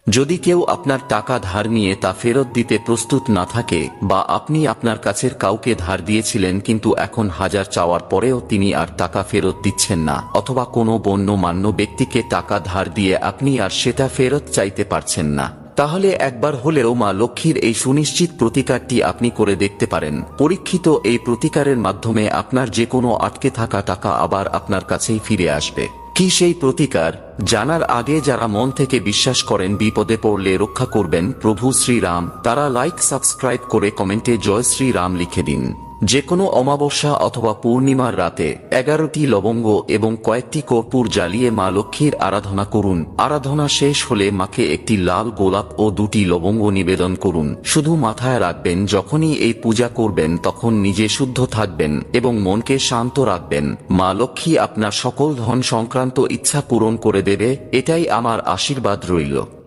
যদি কেউ আপনার টাকা ধার নিয়ে তা ফেরত দিতে প্রস্তুত না থাকে, বা আপনি আপনার কাছের কাউকে ধার দিয়েছিলেন কিন্তু এখন হাজার চাওয়ার পরেও তিনি আর টাকা ফেরত দিচ্ছেন না, অথবা কোনো গণ্যমান্য ব্যক্তিকে টাকা ধার দিয়ে আপনি আর সেটা ফেরত চাইতে পারছেন না, তাহলে একবার হলেও মা লক্ষ্মীর এই সুনিশ্চিত প্রতিকারটি আপনি করে দেখতে পারেন। পরীক্ষিত এই প্রতিকারের মাধ্যমে আপনার যে কোনো আটকে থাকা টাকা আবার আপনার কাছেই ফিরে আসবে। কি সেই প্রতিকার জানার আগে যারা মন থেকে বিশ্বাস করেন বিপদে পড়লে রক্ষা করবেন প্রভু শ্রীরাম, তারা লাইক সাবস্ক্রাইব করে কমেন্টে জয় শ্রীরাম লিখে দিন। যে কোনো অমাবস্যা অথবা পূর্ণিমার রাতে 11টি লবঙ্গ এবং কয়েকটি কর্পূর জ্বালিয়ে মা লক্ষ্মীর আরাধনা করুন। আরাধনা শেষ হলে মাকে একটি লাল গোলাপ ও 2টি লবঙ্গ নিবেদন করুন। শুধু মাথায় রাখবেন, যখনই এই পূজা করবেন তখন নিজে শুদ্ধ থাকবেন এবং মনকে শান্ত রাখবেন। মা লক্ষ্মী আপনার সকল ধন সংক্রান্ত ইচ্ছা পূরণ করে দেবে, এটাই আমার আশীর্বাদ রইল।